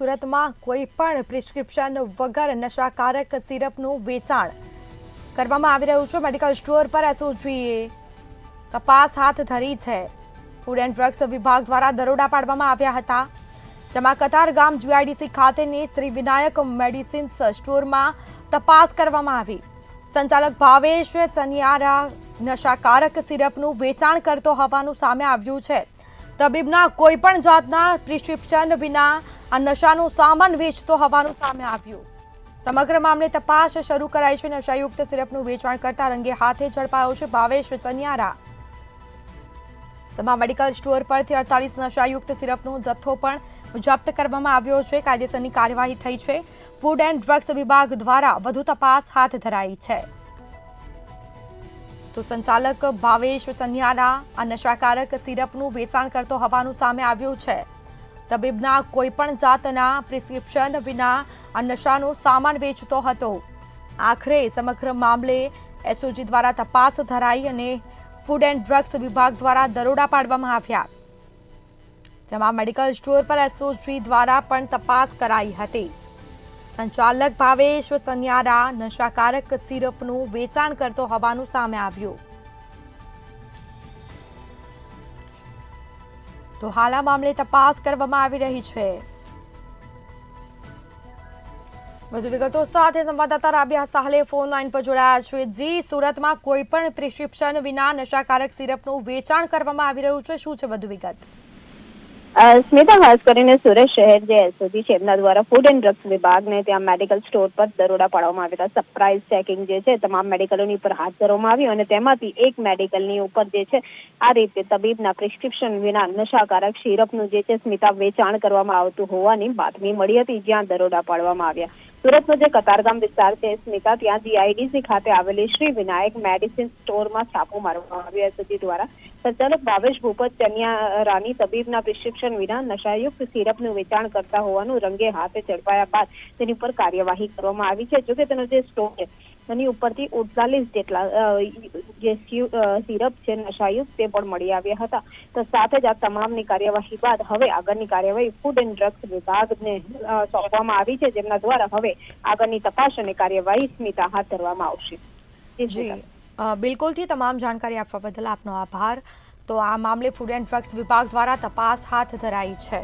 સુરતમાં કોઈ પણ પ્રિસ્ક્રિપ્શન વગર નશાકારક સિરપનું વેચાણ કરવામાં આવી રહ્યું છે। મેડિકલ સ્ટોર પર એસઓજીએ તપાસ હાથ ધરી છે। ફૂડ એન્ડ ડ્રગ્સ વિભાગ દ્વારા દરોડા પાડવામાં આવ્યા હતા, જેમાં કતારગામ જીઆઈડીસી ખાતેની શ્રી વિનાયક મેડિસિન્સ સ્ટોરમાં તપાસ કરવામાં આવી। સંચાલક ભાવેશ ચનિયારા નશાકારક સિરપનું વેચાણ કરતો હોવાનું સામે આવ્યું છે। તબીબના કોઈ પણ જાતના પ્રિસ્ક્રિપ્શન વિના આ નશાનો સામાન વેચતો હોવાનું સામે આવ્યું। સમગ્ર મામલે તપાસ શરૂ કરાઈ છે। નશાયુક્ત સિરપનું વેચાણ કરતા રંગે હાથે ઝડપાયો છે ભાવેશ ચનિયારા। સમા મેડિકલ સ્ટોર પરથી 48 નશાયુક્ત સિરપનો જથ્થો પણ જપ્ત કરવામાં આવ્યો છે। કાયદેસરની કાર્યવાહી થઈ છે। ફૂડ એન્ડ ડ્રગ્સ વિભાગ દ્વારા વધુ તપાસ હાથ ધરાઈ છે। તો સંચાલક ભાવેશ ચનિયારા આ નશાકારક સિરપનું વેચાણ કરતો હોવાનું સામે આવ્યું છે। તબીબના કોઈ પણ જાતના પ્રિસ્ક્રિપ્શન વિના આ નશાનો સામાન વેચતો હતો। આખરે સમગ્ર મામલે એસઓજી દ્વારા તપાસ ધરાઈ અને ફૂડ એન્ડ ડ્રગ્સ વિભાગ દ્વારા દરોડા પાડવામાં આવ્યા, જેમાં મેડિકલ સ્ટોર પર એસઓજી દ્વારા પણ તપાસ કરાઈ હતી। સંચાલક ભાવેશ ચનિયારા નશાકારક સિરપનું વેચાણ કરતો હોવાનું સામે આવ્યું। તો હાલ આ મામલે તપાસ કરવામાં આવી રહી છે। વધુ વિગતો સાથે સંવાદદાતા રાબિયા સાહલે ફોન લાઈન પર જોડાયા છે। જી, સુરતમાં કોઈ પણ પ્રિસ્ક્રિપ્શન વિના નશાકારક સિરપનું વેચાણ કરવામાં આવી રહ્યું છે, શું છે વધુ વિગત? સ્મિતા, ખાસ કરીને સુરત શહેર જે એસઓજી છે એમના દ્વારા ફૂડ એન્ડ ડ્રગ્સ વિભાગને ત્યાં મેડિકલ સ્ટોર પર દરોડા પાડવામાં આવ્યા હતા। સરપ્રાઇઝ ચેકિંગ જે છે તમામ મેડિકલોની ઉપર હાથ ધરવામાં આવી અને તેમાંથી એક મેડિકલની ઉપર જે છે આ રીતે તબીબના પ્રિસ્ક્રિપ્શન વિના નશાકારક સિરપનું જે છે સ્મિતા વેચાણ કરવામાં આવતું હોવાની બાતમી મળી હતી, જ્યાં દરોડા પાડવામાં આવ્યા। સુરતનો જે કતારગામ વિસ્તાર છે સ્મિતા, ત્યાં જીઆઈડીસી ખાતે આવેલી શ્રી વિનાયક મેડિસિન સ્ટોરમાં છાપો મારવામાં આવ્યો એસઓજી દ્વારા। સંચાલક ભાવેશ ભૂપત ચનિયારાની તબીબના પ્રિસ્ક્રિપ્શન વિના નશાયુક્ત સિરપનું વેચાણ કરતા હોવાનું રંગે હાથે ઝડપાયા બાદ તેની ઉપર કાર્યવાહી કરવામાં આવી છે। જોકે તેનો જે સ્ટોક છે તેની ઉપરથી 48 જેટલા જે સિરપ છે નશાયુક્ત તે પણ મળી આવ્યા હતા। તો સાથે જ આ તમામની કાર્યવાહી બાદ હવે આગળની કાર્યવાહી ફૂડ એન્ડ ડ્રગ્સ વિભાગને સોંપવામાં આવી છે, જેમના દ્વારા હવે આગળની તપાસ અને કાર્યવાહી સ્મિતા હાથ ધરવામાં આવશે। બિલકુલથી તમામ જાણકારી આપવા બદલ આપનો આભાર। તો આ મામલે ફૂડ એન્ડ ડ્રગ્સ વિભાગ દ્વારા તપાસ હાથ ધરાઈ છે।